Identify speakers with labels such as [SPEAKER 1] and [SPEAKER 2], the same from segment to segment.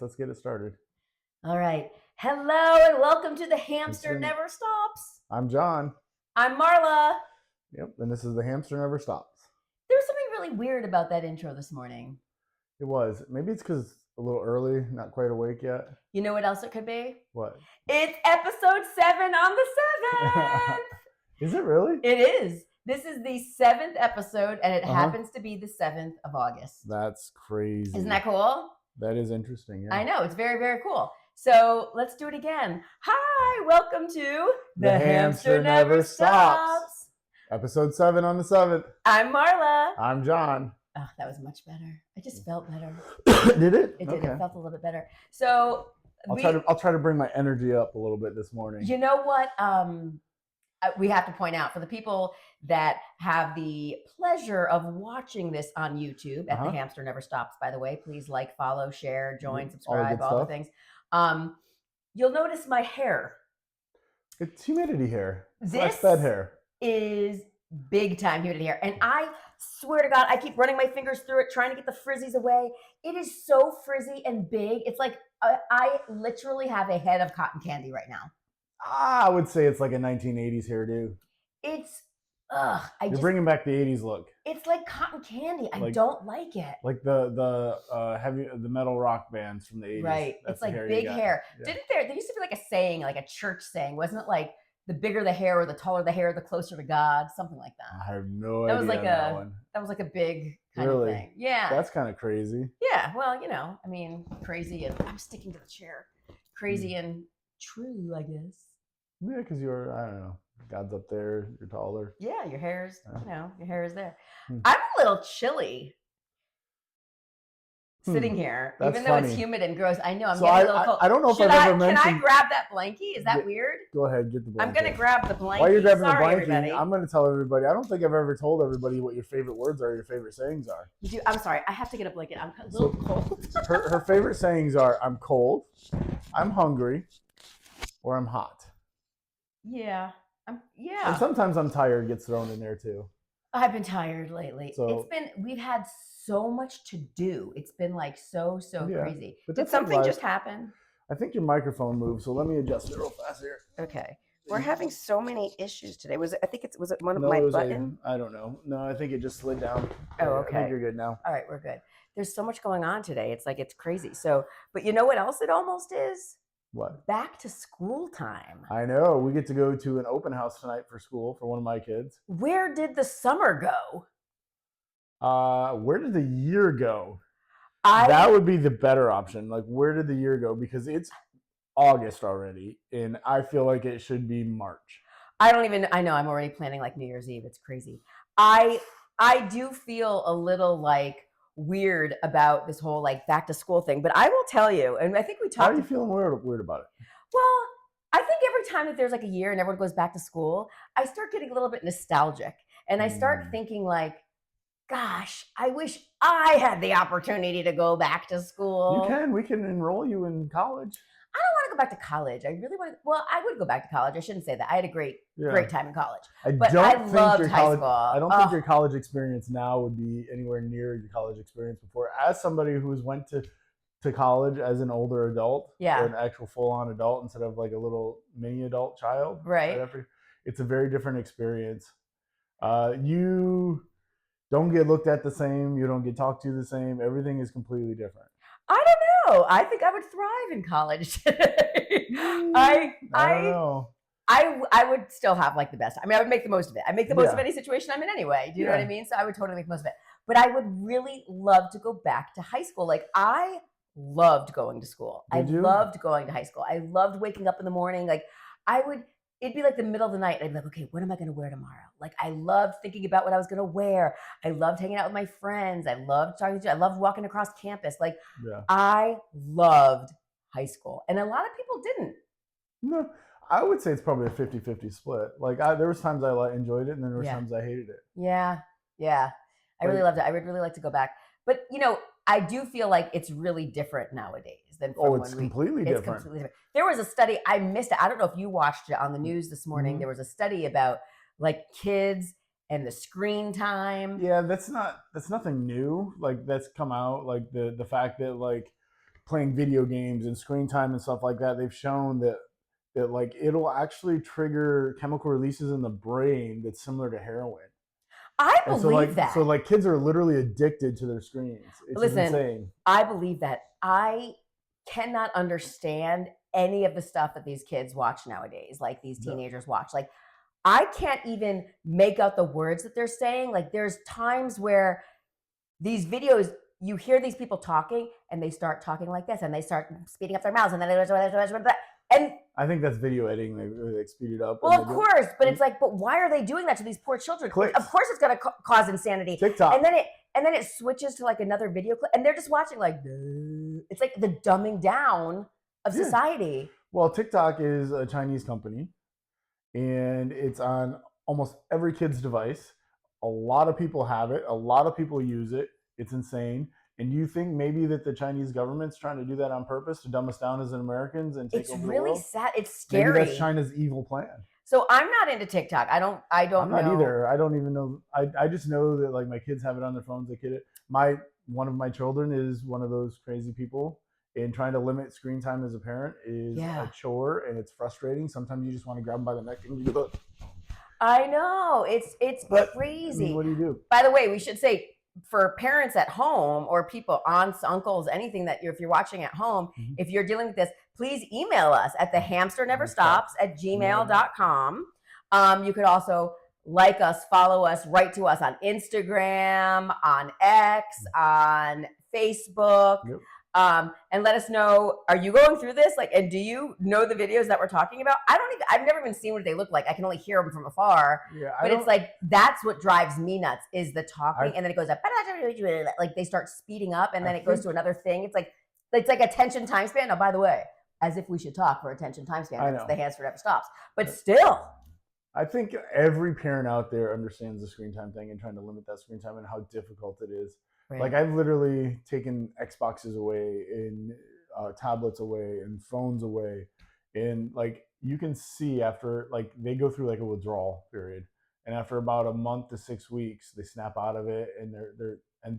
[SPEAKER 1] let's get it started.
[SPEAKER 2] All right. Hello and welcome to the Hamster Never Stops.
[SPEAKER 1] I'm John.
[SPEAKER 2] I'm Marla.
[SPEAKER 1] Yep, and this is the Hamster Never Stops.
[SPEAKER 2] There was something really weird about that intro this morning.
[SPEAKER 1] It was. Maybe it's because it's a little early, not quite awake yet.
[SPEAKER 2] You know what else it could be?
[SPEAKER 1] What?
[SPEAKER 2] It's episode 7 on the 7th.
[SPEAKER 1] Is it really?
[SPEAKER 2] It is. This is the 7th episode, and it happens to be the 7th of August.
[SPEAKER 1] That's crazy.
[SPEAKER 2] Isn't that cool?
[SPEAKER 1] That is interesting, yeah.
[SPEAKER 2] I know. It's very, very cool. So let's do it again. Hi, welcome to
[SPEAKER 1] The Hamster Never Stops. Episode 7 on the 7th.
[SPEAKER 2] I'm Marla.
[SPEAKER 1] I'm John.
[SPEAKER 2] Oh, that was much better. I just felt better.
[SPEAKER 1] Did it?
[SPEAKER 2] It did.
[SPEAKER 1] Okay.
[SPEAKER 2] It felt a little bit better. So
[SPEAKER 1] I'll try to bring my energy up a little bit this morning.
[SPEAKER 2] You know what? We have to point out for the people that have the pleasure of watching this on YouTube at The Hamster Never Stops, by the way, please like, follow, share, join, subscribe, all the things. You'll notice my hair.
[SPEAKER 1] It's humidity hair.
[SPEAKER 2] This
[SPEAKER 1] bed hair
[SPEAKER 2] is big time humidity hair. And I swear to God, I keep running my fingers through it, trying to get the frizzies away. It is so frizzy and big. It's like I literally have a head of cotton candy right now.
[SPEAKER 1] I would say it's like a 1980s hairdo.
[SPEAKER 2] It's
[SPEAKER 1] You're bringing back the 80s look.
[SPEAKER 2] It's like cotton candy. I don't like it.
[SPEAKER 1] Like the metal rock bands from the 80s.
[SPEAKER 2] Right. It's like big hair. Yeah. There used to be like a saying, like a church saying, wasn't it like the bigger the hair or the taller the hair, the closer to God, something like that.
[SPEAKER 1] I have no idea.
[SPEAKER 2] That was like a big kind of thing. Yeah.
[SPEAKER 1] That's kind of crazy.
[SPEAKER 2] Yeah. Well, I mean, crazy and I'm sticking to the chair. Crazy and true, I guess.
[SPEAKER 1] Yeah, because I don't know, God's up there, you're taller.
[SPEAKER 2] Yeah, your hair's, your hair is there. I'm a little chilly sitting here,
[SPEAKER 1] That's
[SPEAKER 2] even though
[SPEAKER 1] funny.
[SPEAKER 2] It's humid and gross. I know, I'm getting a little cold.
[SPEAKER 1] I don't know if I've ever mentioned.
[SPEAKER 2] Can I grab that blankie? Is that weird?
[SPEAKER 1] Go ahead, get the blankie.
[SPEAKER 2] I'm going to grab the blankie.
[SPEAKER 1] While you're grabbing the blankie,
[SPEAKER 2] everybody.
[SPEAKER 1] I'm going to tell everybody, I don't think I've ever told everybody what your favorite words are, your favorite sayings are.
[SPEAKER 2] You do? I'm sorry, I have to get a blanket. I'm a little cold.
[SPEAKER 1] her favorite sayings are, I'm cold, I'm hungry, or I'm hot.
[SPEAKER 2] Yeah.
[SPEAKER 1] And sometimes I'm tired gets thrown in there too.
[SPEAKER 2] I've been tired lately.
[SPEAKER 1] So,
[SPEAKER 2] we've had so much to do. It's been like so crazy. Did something just happen?
[SPEAKER 1] I think your microphone moved, so let me adjust it real fast here.
[SPEAKER 2] Okay. We're having so many issues today. Was it one of my buttons?
[SPEAKER 1] I don't know. No, I think it just slid down.
[SPEAKER 2] Oh, okay.
[SPEAKER 1] I think you're good now.
[SPEAKER 2] All right, we're good. There's so much going on today. It's crazy. So, but you know what else it almost is?
[SPEAKER 1] What?
[SPEAKER 2] Back to school time.
[SPEAKER 1] I know. We get to go to an open house tonight for school for one of my kids.
[SPEAKER 2] Where did the summer go?
[SPEAKER 1] Where did the year go? That would be the better option. Like, where did the year go? Because it's August already, and I feel like it should be March.
[SPEAKER 2] I know. I'm already planning like New Year's Eve. It's crazy. I do feel a little like weird about this whole like back to school thing, but I will tell you, and I think we talked.
[SPEAKER 1] How are you feeling weird about it?
[SPEAKER 2] Well, I think every time that there's like a year and everyone goes back to school, I start getting a little bit nostalgic, and I start thinking like, gosh, I wish I had the opportunity to go back to school.
[SPEAKER 1] You can. We can enroll you in college.
[SPEAKER 2] I don't want to go back to college. I really want to. Well, I would go back to college. I shouldn't say that. I had a great time in college. I loved high school.
[SPEAKER 1] I don't think your college experience now would be anywhere near your college experience before. As somebody who's went to college as an older adult, or an actual full-on adult instead of like a little mini adult child,
[SPEAKER 2] right?
[SPEAKER 1] It's a very different experience. You don't get looked at the same. You don't get talked to the same. Everything is completely different.
[SPEAKER 2] I don't know. I think I would thrive in college today. I don't know. I would still have like the best. I mean, I would make the most of it. I make the most of any situation I'm in anyway. Do you know what I mean? So I would totally make the most of it. But I would really love to go back to high school. Like I loved going to school. Loved going to high school. I loved waking up in the morning. Like it'd be like the middle of the night. And I'd be like, okay, what am I going to wear tomorrow? Like I loved thinking about what I was going to wear. I loved hanging out with my friends. I loved talking to you. I loved walking across campus. Like I loved high school. And a lot of people didn't.
[SPEAKER 1] No, I would say it's probably a 50-50 split. Like there was times I enjoyed it and then there was times I hated it.
[SPEAKER 2] Yeah. I really loved it. I would really like to go back. But, I do feel like it's really different nowadays than from
[SPEAKER 1] it's completely different.
[SPEAKER 2] It's completely different. There was a study, I missed it. I don't know if you watched it on the news this morning. Mm-hmm. There was a study about like kids and the screen time.
[SPEAKER 1] Yeah, that's nothing new. Like that's come out. Like the fact that like playing video games and screen time and stuff like that, they've shown that like it'll actually trigger chemical releases in the brain that's similar to heroin.
[SPEAKER 2] I believe that.
[SPEAKER 1] So like kids are literally addicted to their screens. It's insane.
[SPEAKER 2] I believe that. I cannot understand any of the stuff that these kids watch nowadays, like these teenagers watch. Like, I can't even make out the words that they're saying. Like, there's times where these videos, you hear these people talking and they start talking like this and they start speeding up their mouths and then and
[SPEAKER 1] I think that's video editing. They speed it up.
[SPEAKER 2] Well, of course, but it's like, but why are they doing that to these poor children?
[SPEAKER 1] Clicks.
[SPEAKER 2] Of course, it's going to cause insanity.
[SPEAKER 1] TikTok,
[SPEAKER 2] and then it switches to like another video clip, and they're just watching like it's like the dumbing down of society.
[SPEAKER 1] Well, TikTok is a Chinese company, and it's on almost every kid's device. A lot of people have it. A lot of people use it. It's insane. And do you think maybe that the Chinese government's trying to do that on purpose to dumb us down as Americans and take over the world? It's really
[SPEAKER 2] sad. It's scary.
[SPEAKER 1] Maybe that's China's evil plan.
[SPEAKER 2] So I'm not into TikTok. I don't
[SPEAKER 1] I'm
[SPEAKER 2] know.
[SPEAKER 1] not either. I don't even know. I just know that like my kids have it on their phones. They get it. One of my children is one of those crazy people, and trying to limit screen time as a parent is a chore, and it's frustrating. Sometimes you just want to grab them by the neck and do it.
[SPEAKER 2] I know. It's crazy.
[SPEAKER 1] I mean, what do you do?
[SPEAKER 2] By the way, we should say, for parents at home or people, aunts, uncles, anything that if you're watching at home, if you're dealing with this, please email us at thehamsterneverstops@gmail.com. You could also like us, follow us, write to us on Instagram, on X, on Facebook.
[SPEAKER 1] Yep.
[SPEAKER 2] And let us know, are you going through this? Like, and do you know the videos that we're talking about? I've never even seen what they look like. I can only hear them from afar. Yeah, but it's like, that's what drives me nuts, is the talking. And then it goes up, like they start speeding up, and then it goes to another thing. It's like attention time span. Now, by the way, as if we should talk for attention time span. It's the Hamster Never Stops. But still.
[SPEAKER 1] I think every parent out there understands the screen time thing and trying to limit that screen time and how difficult it is. Right. Like, I've literally taken Xboxes away and tablets away and phones away, and like you can see after, like, they go through like a withdrawal period, and after about a month to 6 weeks they snap out of it, and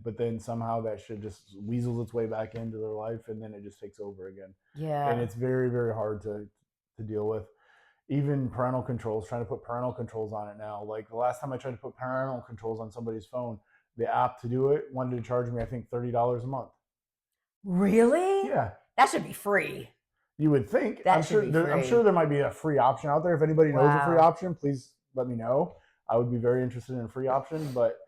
[SPEAKER 1] but then somehow that shit just weasels its way back into their life, and then it just takes over again. Yeah, and it's very, very hard to deal with. Even parental controls, trying to put parental controls on it now. Like, the last time I tried to put parental controls on somebody's phone, the app to do it wanted to charge me, I think, $30 a month.
[SPEAKER 2] Really?
[SPEAKER 1] Yeah.
[SPEAKER 2] That should be free.
[SPEAKER 1] You would think.
[SPEAKER 2] I'm sure
[SPEAKER 1] there might be a free option out there. If anybody knows a free option, please let me know. I would be very interested in a free option. But,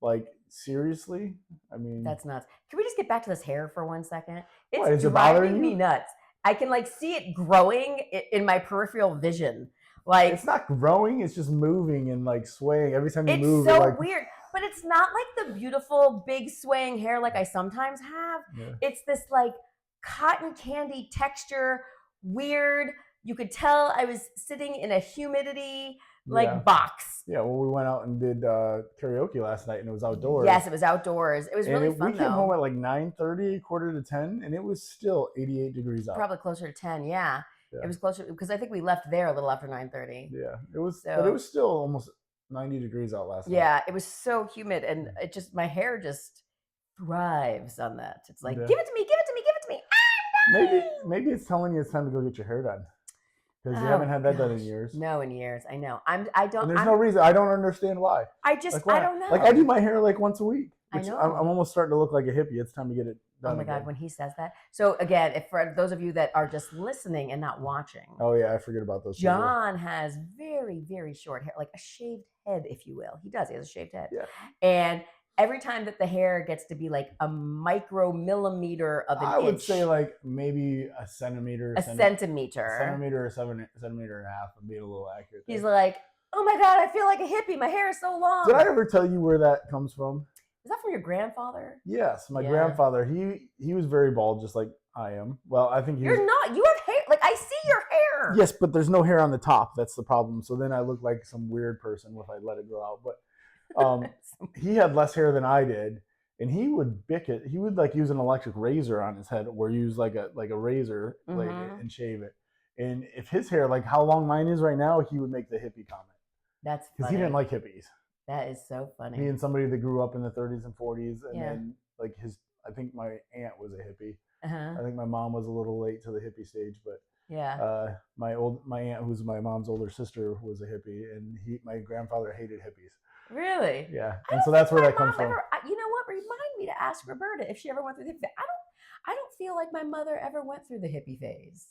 [SPEAKER 1] like, seriously? I mean,
[SPEAKER 2] that's nuts. Can we just get back to this hair for 1 second?
[SPEAKER 1] It's
[SPEAKER 2] driving me nuts. I can like see it growing in my peripheral vision. Like,
[SPEAKER 1] it's not growing; it's just moving and like swaying every time you move.
[SPEAKER 2] It's so weird, but it's not like the beautiful big swaying hair like I sometimes have. Yeah. It's this like cotton candy texture, weird. You could tell I was sitting in a humidity box.
[SPEAKER 1] Yeah, well, we went out and did karaoke last night, and it was outdoors.
[SPEAKER 2] Yes, it was outdoors. It was really fun.
[SPEAKER 1] We came home at like 9:30, quarter to 10, and it was still 88 degrees out.
[SPEAKER 2] Probably closer to 10. Yeah. It was closer because I think we left there a little after 9:30.
[SPEAKER 1] Yeah, it was, but it was still almost 90 degrees out last night.
[SPEAKER 2] Yeah, it was so humid, and it just, my hair just thrives on that. It's like, give it to me, give it to me, give it to me.
[SPEAKER 1] Maybe it's telling you it's time to go get your hair done. Because you haven't had that done in years.
[SPEAKER 2] No, in years. I know. And
[SPEAKER 1] there's no reason. I don't understand why.
[SPEAKER 2] I don't know.
[SPEAKER 1] Like, I do my hair like once a week.
[SPEAKER 2] I know.
[SPEAKER 1] I'm almost starting to look like a hippie. It's time to get it done.
[SPEAKER 2] Oh my God, when he says that. So again, if for those of you that are just listening and not watching.
[SPEAKER 1] Oh yeah, I forget about those.
[SPEAKER 2] John has very, very short hair, like a shaved head, if you will. He does. He has a shaved head.
[SPEAKER 1] Yeah.
[SPEAKER 2] And every time that the hair gets to be like a micromillimeter of an inch.
[SPEAKER 1] I would say like maybe a centimeter.
[SPEAKER 2] A centimeter.
[SPEAKER 1] A centimeter or centimeter and a half would be a little accurate.
[SPEAKER 2] He's like, oh my God, I feel like a hippie. My hair is so long.
[SPEAKER 1] Did I ever tell you where that comes from?
[SPEAKER 2] Is that from your grandfather?
[SPEAKER 1] Yes, my grandfather. He was very bald, just like I am. Well, I think
[SPEAKER 2] you're not. You have hair. Like, I see your hair.
[SPEAKER 1] Yes, but there's no hair on the top. That's the problem. So then I look like some weird person if I let it grow out. But he had less hair than I did, and he would bick it. He would like use an electric razor on his head, or use like a razor blade and shave it. And if his hair, like how long mine is right now, he would make the hippie comment.
[SPEAKER 2] That's
[SPEAKER 1] because he didn't like hippies.
[SPEAKER 2] That is so funny.
[SPEAKER 1] Me and somebody that grew up in the 30s and 40s, and then like I think my aunt was a hippie, I think my mom was a little late to the hippie stage, but my aunt, who's my mom's older sister, was a hippie, and my grandfather hated hippies.
[SPEAKER 2] Really?
[SPEAKER 1] Yeah, and so that's where that comes from.
[SPEAKER 2] You know what? Remind me to ask Roberta if she ever went through the hippie phase. I don't feel like my mother ever went through the hippie phase,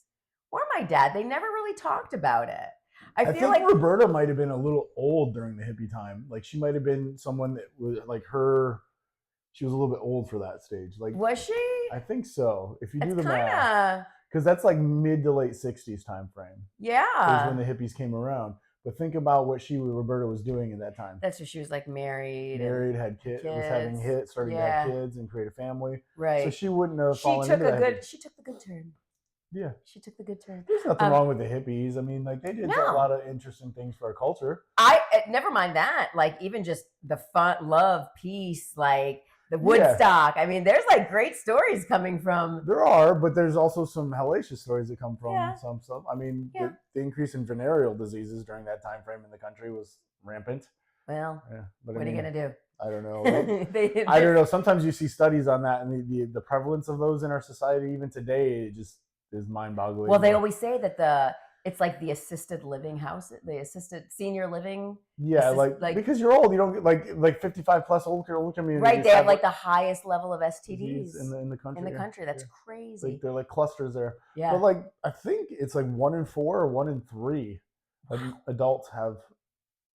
[SPEAKER 2] or my dad. They never really talked about it. I feel like
[SPEAKER 1] Roberta might have been a little old during the hippie time. Like she might have been someone that was like her. She was a little bit old for that stage. Like,
[SPEAKER 2] was she?
[SPEAKER 1] I think so. If you do the math, because that's like mid to late 60s time frame.
[SPEAKER 2] Yeah,
[SPEAKER 1] is when the hippies came around. But think about what Roberta was doing in that time.
[SPEAKER 2] That's when she was like married,
[SPEAKER 1] had kids, was having hits, starting to have kids and create a family.
[SPEAKER 2] Right.
[SPEAKER 1] So she wouldn't have fallen
[SPEAKER 2] into that. She took the good turn.
[SPEAKER 1] Yeah.
[SPEAKER 2] She took the good turn.
[SPEAKER 1] There's nothing wrong with the hippies. I mean, like they did a lot of interesting things for our culture.
[SPEAKER 2] Never mind that. Like even just the fun, love, peace, like the Woodstock. I mean, there's like great stories coming from.
[SPEAKER 1] There are, but there's also some hellacious stories that come from some stuff. I mean, the increase in venereal diseases during that time frame in the country was rampant.
[SPEAKER 2] Well, but what are you gonna do?
[SPEAKER 1] I don't know. I don't know. Sometimes you see studies on that, and the prevalence of those in our society, even today, it just is mind-boggling.
[SPEAKER 2] Well, they always say that it's like the assisted living house, the assisted senior living.
[SPEAKER 1] Yeah, like because you're old, you don't get like 55 plus old communities.
[SPEAKER 2] Right, they have like the highest level of STDs
[SPEAKER 1] in the country.
[SPEAKER 2] In the country, that's crazy.
[SPEAKER 1] Like, they're like clusters there.
[SPEAKER 2] Yeah,
[SPEAKER 1] but like I think it's like 1 in 4 or 1 in 3 adults have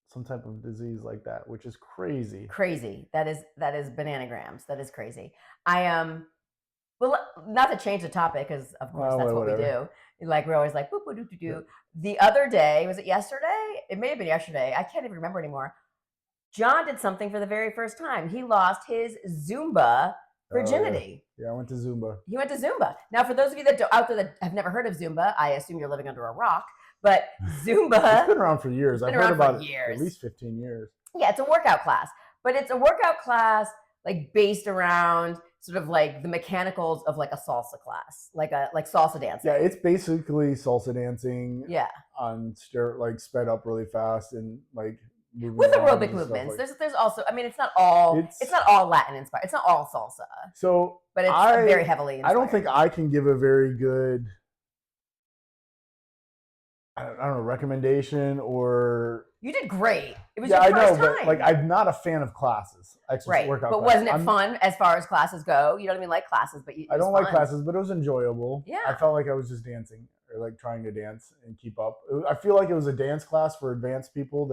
[SPEAKER 1] some type of disease like that, which is crazy.
[SPEAKER 2] Crazy. That is bananagrams. That is crazy. Well, not to change the topic, because of course that's what we do. Like we're always like, boop, boop, doo, doo, doo. The other day, was it yesterday? It may have been yesterday. I can't even remember anymore. John did something for the very first time. He lost his Zumba virginity.
[SPEAKER 1] Yeah, I went to Zumba.
[SPEAKER 2] He went to Zumba. Now, for those of you out there that have never heard of Zumba, I assume you're living under a rock. But Zumba,
[SPEAKER 1] it's been around for years. I've heard about it at least 15 years.
[SPEAKER 2] Yeah, it's a workout class, but it's a workout class like based around sort of like the mechanicals of like a salsa class, like salsa dancing.
[SPEAKER 1] Yeah, it's basically salsa dancing.
[SPEAKER 2] Yeah,
[SPEAKER 1] on like sped up really fast and like
[SPEAKER 2] with aerobic movements. There's also, I mean, it's not all Latin inspired. It's not all salsa.
[SPEAKER 1] So,
[SPEAKER 2] but it's very heavily inspired.
[SPEAKER 1] I don't think I can give a very good, I don't know, recommendation or.
[SPEAKER 2] You did great. It was your first time.
[SPEAKER 1] But like I'm not a fan of classes. Workout
[SPEAKER 2] but
[SPEAKER 1] classes.
[SPEAKER 2] Wasn't it fun as far as classes go? You don't even like classes, but
[SPEAKER 1] I don't like classes, but it was enjoyable.
[SPEAKER 2] Yeah.
[SPEAKER 1] I felt like I was just dancing or like trying to dance and keep up. I feel like it was a dance class for advanced people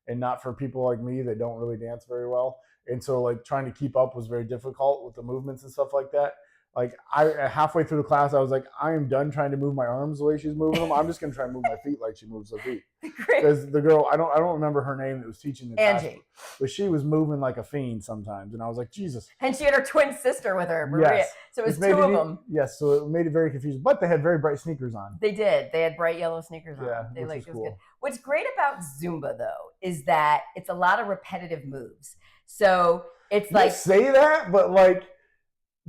[SPEAKER 1] and not for people like me that don't really dance very well. And so like trying to keep up was very difficult with the movements and stuff like that. Like halfway through the class, I was like, I am done trying to move my arms the way she's moving them. I'm just gonna try and move my feet like she moves her feet. Because the girl, I don't remember her name that was teaching the class, but she was moving like a fiend sometimes, and I was like, Jesus.
[SPEAKER 2] And she had her twin sister with her, Maria. Yes. So it was two of them.
[SPEAKER 1] Yes, so it made it very confusing. But they had very bright sneakers on.
[SPEAKER 2] They did. They had bright yellow sneakers on.
[SPEAKER 1] Yeah,
[SPEAKER 2] which
[SPEAKER 1] was cool.
[SPEAKER 2] Good. What's great about Zumba though is that it's a lot of repetitive moves. So it's like
[SPEAKER 1] say that, but like.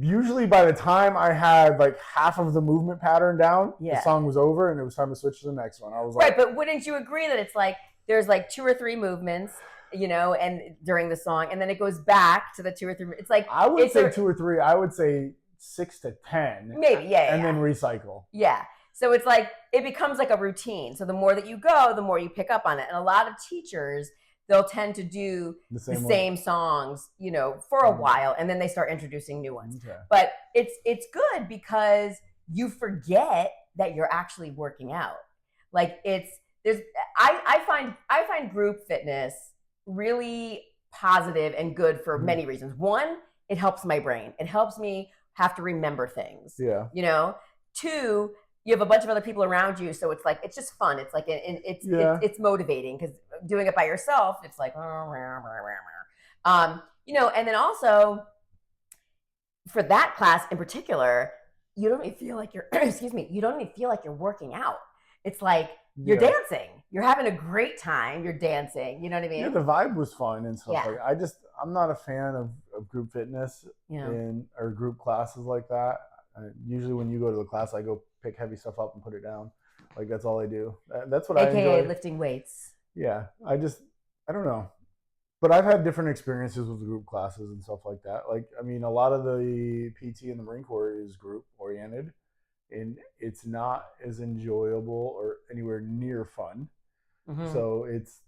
[SPEAKER 1] Usually by the time I had like half of the movement pattern down, the song was over and it was time to switch to the next one. I was like,
[SPEAKER 2] right, but wouldn't you agree that it's like there's like 2 or 3 movements, and during the song, and then it goes back to the 2 or 3. It's like
[SPEAKER 1] I would say 2 or 3. I would say 6 to 10,
[SPEAKER 2] maybe, and
[SPEAKER 1] then recycle.
[SPEAKER 2] Yeah, so it's like it becomes like a routine. So the more that you go, the more you pick up on it, and a lot of teachers. They'll tend to do the same songs, for a while, and then they start introducing new ones. Okay. But it's good because you forget that you're actually working out. Like I find group fitness really positive and good for many reasons. One, it helps my brain. It helps me have to remember things.
[SPEAKER 1] Yeah.
[SPEAKER 2] 2, you have a bunch of other people around you, so it's like it's just fun. It's like it's motivating because doing it by yourself, it's like and then also for that class in particular, you don't even feel like you're you don't even feel like you're working out. It's like you're dancing. You're having a great time. You're dancing. You know what I mean?
[SPEAKER 1] Yeah, the vibe was fun and stuff like that. I'm not a fan of group fitness or group classes like that. Usually when you go to the class, I go pick heavy stuff up and put it down. Like that's all I do. That's what I enjoy.
[SPEAKER 2] AKA lifting weights.
[SPEAKER 1] Yeah. I don't know. But I've had different experiences with group classes and stuff like that. Like, I mean, a lot of the PT in the Marine Corps is group oriented, and it's not as enjoyable or anywhere near fun. Mm-hmm. So it's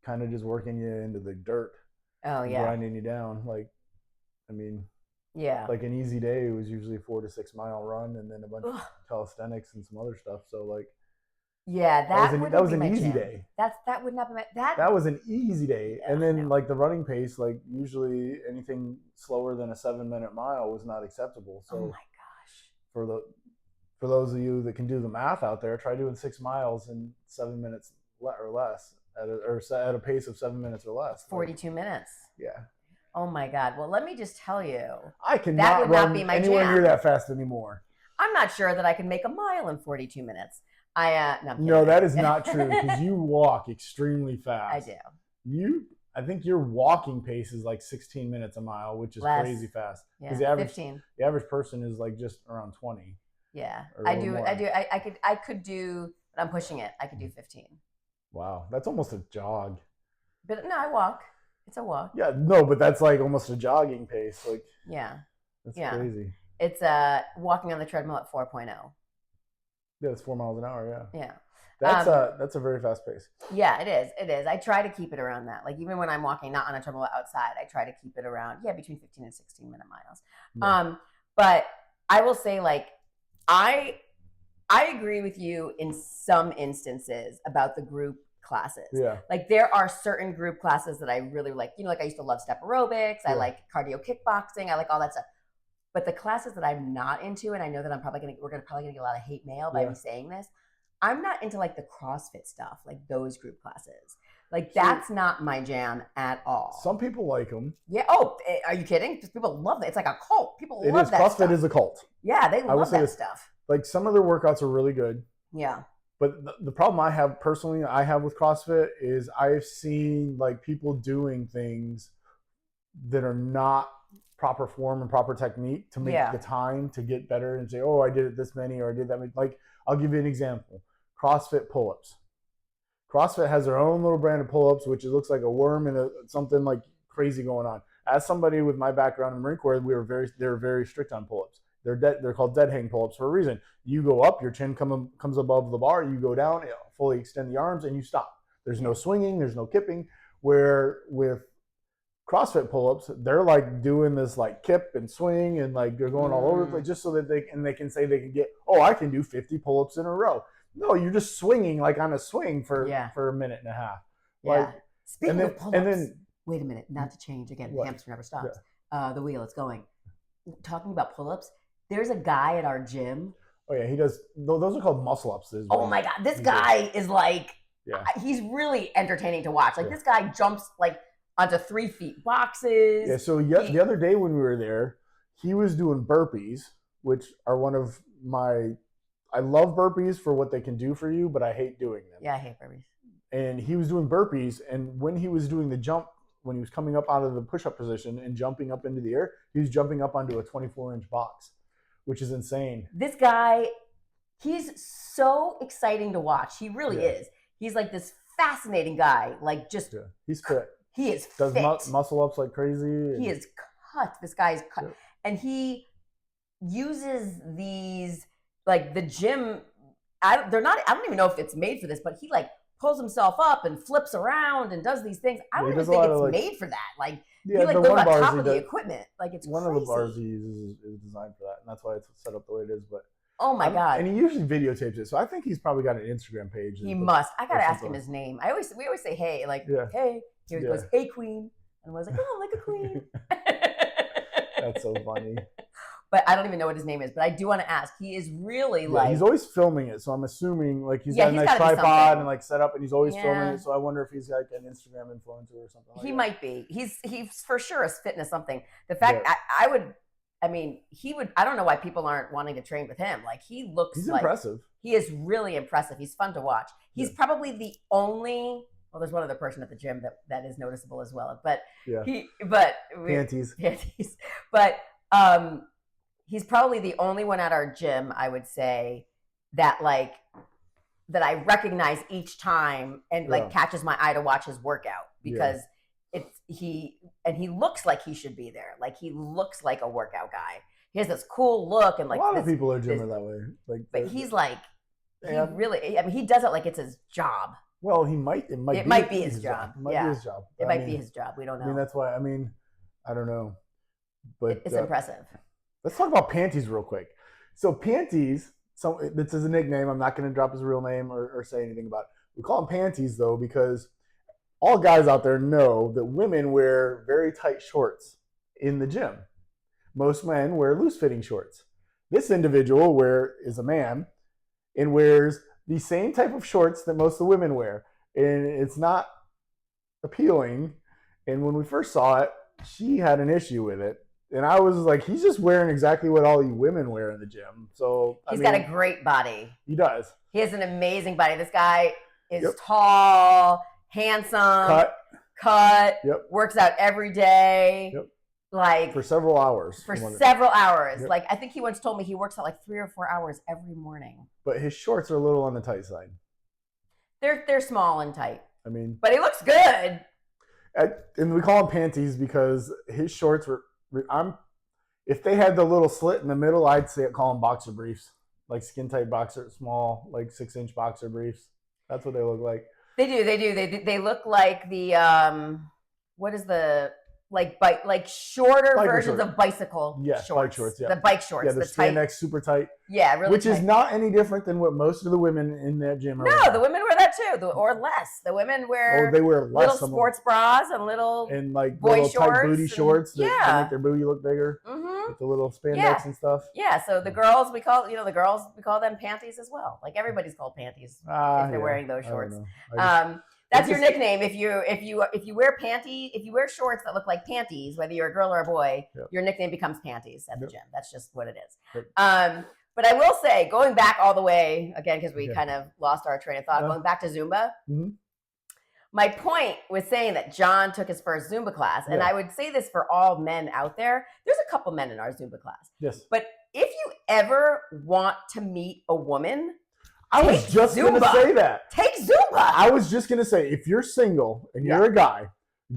[SPEAKER 1] kind of just working you into the dirt.
[SPEAKER 2] Oh yeah,
[SPEAKER 1] grinding you down. Like, I mean,
[SPEAKER 2] yeah,
[SPEAKER 1] like an easy day was usually 4 to 6 mile run, and then a bunch of calisthenics and some other stuff. So like,
[SPEAKER 2] yeah, that was an
[SPEAKER 1] easy day.
[SPEAKER 2] That would not be
[SPEAKER 1] that was an easy day. Yeah, and then like the running pace, like usually anything slower than a 7-minute mile was not acceptable. So
[SPEAKER 2] oh my gosh,
[SPEAKER 1] for those of you that can do the math out there, try doing 6 miles in 7 minutes or less at a pace of 7 minutes or less.
[SPEAKER 2] 42 minutes.
[SPEAKER 1] Yeah.
[SPEAKER 2] Oh my God. Well, let me just tell you,
[SPEAKER 1] I cannot run anywhere near that fast anymore.
[SPEAKER 2] I'm not sure that I can make a mile in 42 minutes.
[SPEAKER 1] No, that is not true because you walk extremely fast.
[SPEAKER 2] I do.
[SPEAKER 1] I think your walking pace is like 16 minutes a mile, which is crazy fast.
[SPEAKER 2] Because
[SPEAKER 1] the average person is like just around 20.
[SPEAKER 2] Yeah, I do. More. I could do, but I'm pushing it. I could do 15.
[SPEAKER 1] Wow, that's almost a jog.
[SPEAKER 2] But no, I walk. It's a walk.
[SPEAKER 1] Yeah, no, but that's like almost a jogging pace. Like,
[SPEAKER 2] yeah,
[SPEAKER 1] that's crazy.
[SPEAKER 2] It's walking on the treadmill at 4.0.
[SPEAKER 1] Yeah, it's 4 miles an hour.
[SPEAKER 2] Yeah.
[SPEAKER 1] That's a very fast pace.
[SPEAKER 2] Yeah, it is. It is. I try to keep it around that. Like even when I'm walking, not on a treadmill outside, I try to keep it around between 15 and 16-minute miles. Yeah. But I will say, like, I agree with you in some instances about the group classes.
[SPEAKER 1] Yeah.
[SPEAKER 2] Like there are certain group classes that I really like. You know, like I used to love step aerobics. Yeah. I like cardio kickboxing. I like all that stuff. But the classes that I'm not into, and I know that we're probably gonna get a lot of hate mail by me saying this, I'm not into like the CrossFit stuff, like those group classes. Like that's not my jam at all.
[SPEAKER 1] Some people like them.
[SPEAKER 2] Yeah. Oh, are you kidding? Because people love it. It's like a cult. People love that stuff.
[SPEAKER 1] CrossFit is a cult.
[SPEAKER 2] Yeah, they love that stuff.
[SPEAKER 1] Like some of their workouts are really good.
[SPEAKER 2] Yeah.
[SPEAKER 1] But the problem I have with CrossFit is I've seen like people doing things that are not proper form and proper technique to make the time to get better and say, oh, I did it this many or I did that many. Like, I'll give you an example. CrossFit pull-ups. CrossFit has their own little brand of pull-ups, which it looks like a worm and something like crazy going on. As somebody with my background in the Marine Corps, they're very strict on pull-ups. They're called dead hang pull-ups for a reason. You go up, your chin comes above the bar, you go down, fully extend the arms, and you stop. There's no swinging, there's no kipping. Where with CrossFit pull-ups, they're like doing this like kip and swing and like they're going all over the place just so that they can say they can get, I can do 50 pull-ups in a row. No, you're just swinging like on a swing for a minute and a half.
[SPEAKER 2] Yeah. Speaking of pull-ups, wait a minute, not to change again. The hamster never stops. Yeah. The wheel, it's going. Talking about pull-ups, there's a guy at our gym.
[SPEAKER 1] Oh yeah, he does. Those are called muscle-ups.
[SPEAKER 2] Oh my God, this guy is like, he's really entertaining to watch. Like this guy jumps like onto 3 feet boxes.
[SPEAKER 1] Yeah, so the other day when we were there, he was doing burpees, which are one of I love burpees for what they can do for you, but I hate doing them.
[SPEAKER 2] Yeah, I hate burpees.
[SPEAKER 1] And he was doing burpees, and when he was doing the jump, when he was coming up out of the push-up position and jumping up into the air, he was jumping up onto a 24-inch box, which is insane. This
[SPEAKER 2] guy, he's so exciting to watch. He really is. He's like this fascinating guy. Like just
[SPEAKER 1] he's fit.
[SPEAKER 2] He is
[SPEAKER 1] does muscle ups like crazy.
[SPEAKER 2] He is cut. This guy is cut, and he uses these like the gym. I don't even know if it's made for this, but he like pulls himself up and flips around and does these things. I don't even think it's made for that. Like he like goes on top of the equipment. Like it's
[SPEAKER 1] one
[SPEAKER 2] crazy.
[SPEAKER 1] of the bars he uses is designed for that, and that's why it's set up the way it is. But
[SPEAKER 2] oh my God!
[SPEAKER 1] And he usually videotapes it, so I think he's probably got an Instagram page.
[SPEAKER 2] He must. I gotta ask him his name. We always say hey, like hey. He goes, hey, queen. And I was like, oh, like a queen.
[SPEAKER 1] That's so funny.
[SPEAKER 2] But I don't even know what his name is. But I do want to ask. He is really like.
[SPEAKER 1] He's always filming it. So I'm assuming like he's got a nice tripod and like set up and he's always filming it. So I wonder if he's like an Instagram influencer or something like that.
[SPEAKER 2] He might be. He's for sure is fitness something. The fact I don't know why people aren't wanting to train with him. Like he's
[SPEAKER 1] impressive.
[SPEAKER 2] He is really impressive. He's fun to watch. He's probably the only. Well, there's one other person at the gym that is noticeable as well, but
[SPEAKER 1] panties.
[SPEAKER 2] But he's probably the only one at our gym, I would say, that I recognize each time and like catches my eye to watch his workout because he looks like he should be there. Like he looks like a workout guy. He has this cool look and like
[SPEAKER 1] a lot of people are gymmers that way. Like,
[SPEAKER 2] but he's like he really. I mean, he does it like it's his job.
[SPEAKER 1] Well, he might. It might be his job. It might be his job.
[SPEAKER 2] It might be his job. We don't know.
[SPEAKER 1] I mean, that's why. I mean, I don't know, but
[SPEAKER 2] it's impressive.
[SPEAKER 1] Let's talk about panties real quick. So panties. So this is a nickname. I'm not going to drop his real name or say anything about it. We call them panties though because all guys out there know that women wear very tight shorts in the gym. Most men wear loose-fitting shorts. This individual is a man and wears the same type of shorts that most of the women wear. And it's not appealing. And when we first saw it, she had an issue with it. And I was like, he's just wearing exactly what all you women wear in the gym. So
[SPEAKER 2] he's got a great body.
[SPEAKER 1] He does.
[SPEAKER 2] He has an amazing body. This guy is tall, handsome, cut, works out every day.
[SPEAKER 1] Yep.
[SPEAKER 2] Like
[SPEAKER 1] for several hours.
[SPEAKER 2] Yep. Like I think he once told me he works out like 3 or 4 hours every morning.
[SPEAKER 1] But his shorts are a little on the tight side.
[SPEAKER 2] They're small and tight.
[SPEAKER 1] I mean,
[SPEAKER 2] but he looks good.
[SPEAKER 1] And we call them panties because his shorts were. If they had the little slit in the middle, I'd call them boxer briefs, like skin tight boxer, small, like 6-inch boxer briefs. That's what they look like.
[SPEAKER 2] They do. They look like the what is the like shorter versions of bicycle shorts.
[SPEAKER 1] Bike shorts,
[SPEAKER 2] the bike shorts,
[SPEAKER 1] the spandex, super tight.
[SPEAKER 2] Yeah, really.
[SPEAKER 1] Which
[SPEAKER 2] tight.
[SPEAKER 1] is not any different than what most of the women in that gym are.
[SPEAKER 2] No, the women wear that too, or less. The women wear.
[SPEAKER 1] They wear less.
[SPEAKER 2] Little sports bras and little
[SPEAKER 1] like
[SPEAKER 2] boy
[SPEAKER 1] little
[SPEAKER 2] shorts,
[SPEAKER 1] tight booty shorts that make their booty look bigger.
[SPEAKER 2] Mm-hmm.
[SPEAKER 1] With the little spandex and stuff.
[SPEAKER 2] Yeah, so the girls we call them panties as well. Like everybody's called panties if they're wearing those shorts. That's your nickname. If you wear shorts that look like panties, whether you're a girl or a boy, your nickname becomes panties at the gym. That's just what it is. But I will say, going back all the way again, because we kind of lost our train of thought, going back to Zumba.
[SPEAKER 1] Mm-hmm.
[SPEAKER 2] My point was saying that John took his first Zumba class, and I would say this for all men out there. There's a couple men in our Zumba class.
[SPEAKER 1] Yes.
[SPEAKER 2] But if you ever want to meet a woman,
[SPEAKER 1] I was just going to say that.
[SPEAKER 2] Take Zumba.
[SPEAKER 1] I was just going to say, if you're single and you're a guy,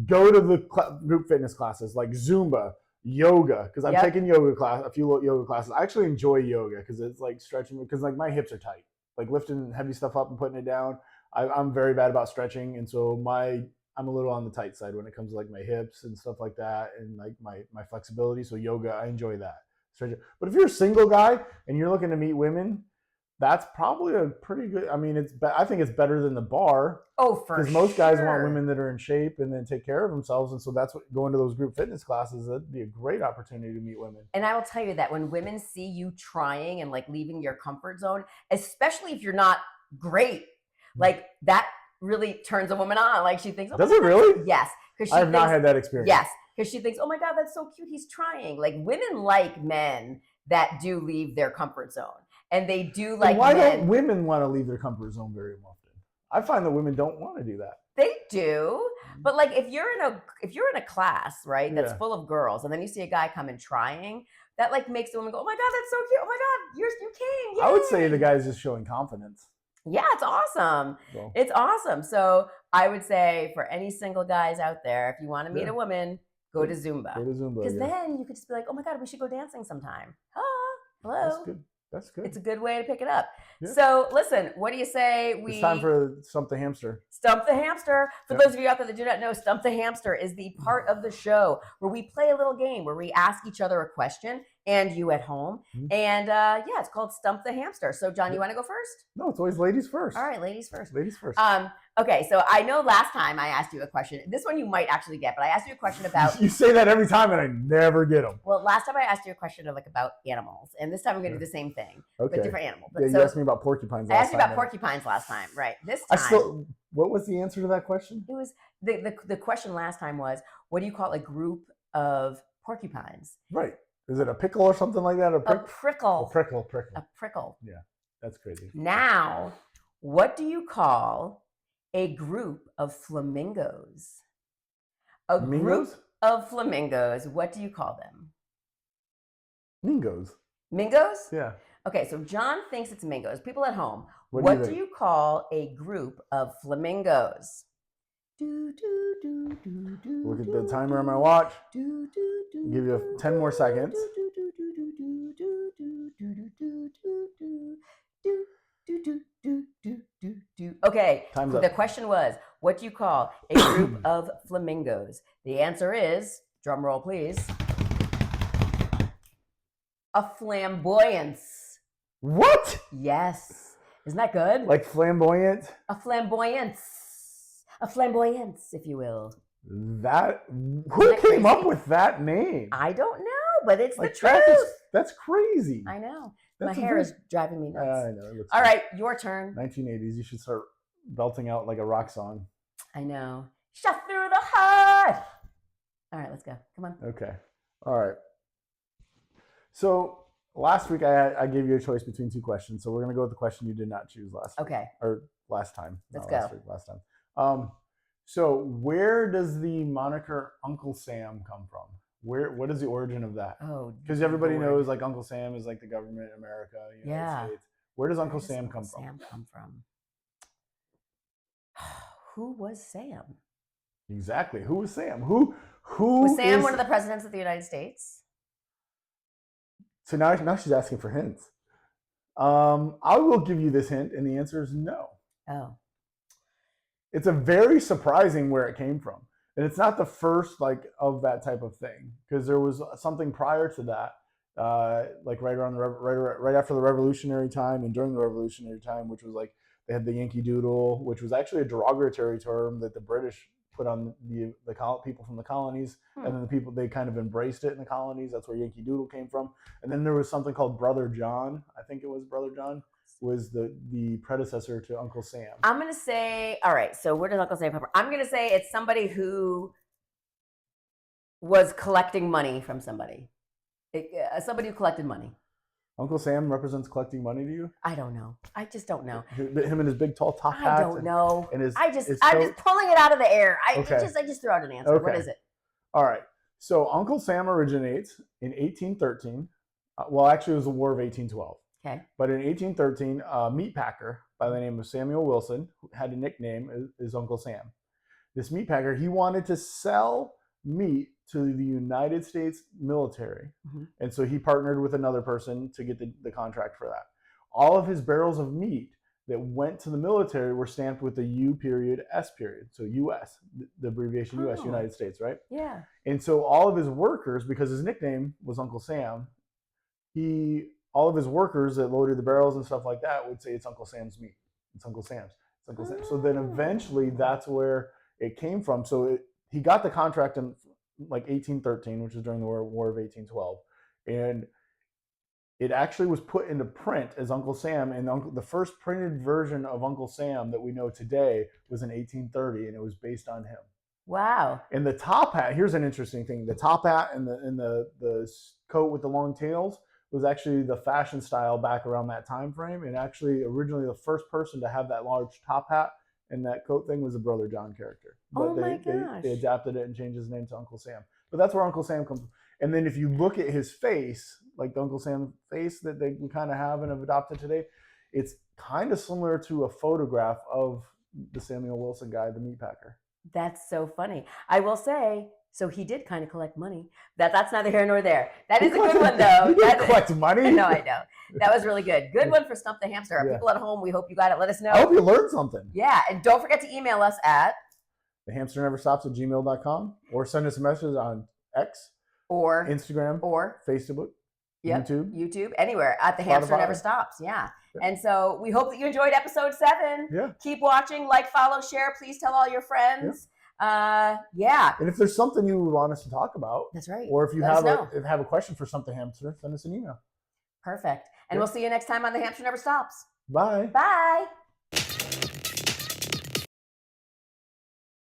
[SPEAKER 1] go to the group fitness classes like Zumba, yoga, because I'm taking a few yoga classes. I actually enjoy yoga because it's like stretching, because like my hips are tight. Like lifting heavy stuff up and putting it down. I'm very bad about stretching, and so I'm a little on the tight side when it comes to like my hips and stuff like that, and like my flexibility. So yoga, I enjoy that. But if you're a single guy and you're looking to meet women, that's probably a pretty good. I mean, I think it's better than the bar.
[SPEAKER 2] Oh, for sure.
[SPEAKER 1] Because most guys want women that are in shape and then take care of themselves, and so that's what going to those group fitness classes. That'd be a great opportunity to meet women.
[SPEAKER 2] And I will tell you that when women see you trying and like leaving your comfort zone, especially if you're not great, like that really turns a woman on. Like she thinks,
[SPEAKER 1] does it really?
[SPEAKER 2] Yes.
[SPEAKER 1] I have not had that experience.
[SPEAKER 2] Yes. Because she thinks, oh my God, that's so cute. He's trying. Like women like men that do leave their comfort zone. And they do like
[SPEAKER 1] why don't women want to leave their comfort zone very often? I find that women don't want to do that.
[SPEAKER 2] They do. But like if you're in a class, right, that's full of girls, and then you see a guy come in trying, that like makes the woman go, oh my God, that's so cute. Oh my God, you came. Yay.
[SPEAKER 1] I would say the guy's just showing confidence.
[SPEAKER 2] Yeah, it's awesome. Well, it's awesome. So I would say for any single guys out there, if you want to meet a woman, go to Zumba.
[SPEAKER 1] Go to Zumba.
[SPEAKER 2] Because then you could just be like, oh my God, we should go dancing sometime. Hello.
[SPEAKER 1] That's good. That's good.
[SPEAKER 2] It's a good way to pick it up. Yeah. So listen, what do you say
[SPEAKER 1] it's time for Stump the Hamster.
[SPEAKER 2] Stump the Hamster. For those of you out there that do not know, Stump the Hamster is the part of the show where we play a little game where we ask each other a question and you at home. Mm-hmm. And it's called Stump the Hamster. So John, you want to go first?
[SPEAKER 1] No, it's always ladies first.
[SPEAKER 2] All right, ladies first.
[SPEAKER 1] Ladies first.
[SPEAKER 2] Okay, so I know last time I asked you a question. This one you might actually get, but I asked you a question about...
[SPEAKER 1] You say that every time and I never get them.
[SPEAKER 2] Well, last time I asked you a question about animals, and this time I'm going to do the same thing, but different animal. But
[SPEAKER 1] you asked me about porcupines last time.
[SPEAKER 2] I asked you about porcupines last time, right. This time...
[SPEAKER 1] what was the answer to that question?
[SPEAKER 2] It was... The question last time was, what do you call a group of porcupines?
[SPEAKER 1] Right. Is it a pickle or something like that?
[SPEAKER 2] A prickle.
[SPEAKER 1] A prickle.
[SPEAKER 2] A prickle.
[SPEAKER 1] Yeah, that's crazy.
[SPEAKER 2] Now, what do you call... a group of flamingos? Group of flamingos. What do you call them?
[SPEAKER 1] Mingos.
[SPEAKER 2] Mingos?
[SPEAKER 1] Yeah.
[SPEAKER 2] Okay, so John thinks it's mingos. People at home, what do you call a group of flamingos?
[SPEAKER 1] Look at the timer on my watch. Give you 10 more seconds.
[SPEAKER 2] Okay,
[SPEAKER 1] Time's up.
[SPEAKER 2] The question was, what do you call a group of flamingos? The answer is, drum roll please, a flamboyance.
[SPEAKER 1] What?
[SPEAKER 2] Yes. Isn't that good?
[SPEAKER 1] Like flamboyant?
[SPEAKER 2] A flamboyance. A flamboyance, if you will.
[SPEAKER 1] Who came up with that name?
[SPEAKER 2] I don't know, but it's
[SPEAKER 1] like,
[SPEAKER 2] the truth.
[SPEAKER 1] That's crazy.
[SPEAKER 2] I know. My hair is driving me nuts.
[SPEAKER 1] I know.
[SPEAKER 2] All right, your turn.
[SPEAKER 1] 1980s. You should start belting out like a rock song.
[SPEAKER 2] I know. Shut through the heart. All right, let's go. Come on.
[SPEAKER 1] Okay. All right. So last week I gave you a choice between two questions. So we're gonna go with the question you did not choose last week.
[SPEAKER 2] Okay.
[SPEAKER 1] Or last time.
[SPEAKER 2] Let's go.
[SPEAKER 1] Last time. So where does the moniker Uncle Sam come from? What is the origin of that?
[SPEAKER 2] Oh,
[SPEAKER 1] because everybody knows like Uncle Sam is like the government in America, United States. Where does Uncle Sam come from?
[SPEAKER 2] Who was Sam?
[SPEAKER 1] Exactly. Who was Sam? Who
[SPEAKER 2] was Sam one of the presidents of the United States?
[SPEAKER 1] So now she's asking for hints. I will give you this hint, and the answer is no.
[SPEAKER 2] Oh.
[SPEAKER 1] It's a very surprising where it came from. And it's not the first like of that type of thing, because there was something prior to that, like right after the Revolutionary time and during the Revolutionary time, which was like they had the Yankee Doodle, which was actually a derogatory term that the British put on the people from the colonies, and then the people, they kind of embraced it in the colonies. That's where Yankee Doodle came from. And then there was something called Brother John. I think it was Brother John was the predecessor to Uncle Sam.
[SPEAKER 2] I'm going to say, all right, so where does Uncle Sam come from? I'm going to say it's somebody who was collecting money from somebody. Somebody who collected money.
[SPEAKER 1] Uncle Sam represents collecting money to you?
[SPEAKER 2] I don't know. I just don't know.
[SPEAKER 1] Him and his big tall top hat.
[SPEAKER 2] I don't know.
[SPEAKER 1] And
[SPEAKER 2] I'm just pulling it out of the air. I just threw out an answer.
[SPEAKER 1] Okay.
[SPEAKER 2] What is it?
[SPEAKER 1] All right. So Uncle Sam originates in 1813. Well, actually, it was the War of 1812.
[SPEAKER 2] Okay.
[SPEAKER 1] But in 1813, a meat packer by the name of Samuel Wilson, who had a nickname as Uncle Sam. This meat packer, he wanted to sell meat to the United States military. Mm-hmm. And so he partnered with another person to get the contract for that. All of his barrels of meat that went to the military were stamped with the U.S. So U.S., the abbreviation U.S., United States, right?
[SPEAKER 2] Yeah.
[SPEAKER 1] And so all of his workers, because his nickname was Uncle Sam, all of his workers that loaded the barrels and stuff like that would say it's Uncle Sam's meat. It's Uncle Sam's. It's Uncle Sam's. So then eventually that's where it came from. So he got the contract in like 1813, which was during the War of 1812. And it actually was put into print as Uncle Sam. And the first printed version of Uncle Sam that we know today was in 1830, and it was based on him.
[SPEAKER 2] Wow.
[SPEAKER 1] And the top hat, here's an interesting thing. The top hat and the coat with the long tails was actually the fashion style back around that time frame. And actually, originally, the first person to have that large top hat and that coat thing was the Brother John character. But they adapted it and changed his name to Uncle Sam. But that's where Uncle Sam comes from. And then if you look at his face, like the Uncle Sam face that they kind of have and have adopted today, it's kind of similar to a photograph of the Samuel Wilson guy, the meat packer.
[SPEAKER 2] That's so funny. I will say, so he did kind of collect money. That's neither here nor there. That is a good one, though.
[SPEAKER 1] He didn't collect money.
[SPEAKER 2] No, I know. That was really good. Good one for Stump the Hamster. Yeah. People at home, we hope you got it. Let us know.
[SPEAKER 1] I hope you learned something.
[SPEAKER 2] Yeah, and don't forget to email us at
[SPEAKER 1] thehamsterneverstops@gmail.com or send us a message on X
[SPEAKER 2] or
[SPEAKER 1] Instagram
[SPEAKER 2] or
[SPEAKER 1] Facebook,
[SPEAKER 2] YouTube, anywhere at The Hamster Never Stops. Yeah. And so we hope that you enjoyed episode 7.
[SPEAKER 1] Yeah.
[SPEAKER 2] Keep watching, like, follow, share. Please tell all your friends. Yeah.
[SPEAKER 1] And if there's something you would want us to talk about,
[SPEAKER 2] that's right.
[SPEAKER 1] Or if you have a question for Stump the Hamster, send us an email.
[SPEAKER 2] Perfect. And we'll see you next time on The Hamster Never Stops.
[SPEAKER 1] Bye.
[SPEAKER 2] Bye.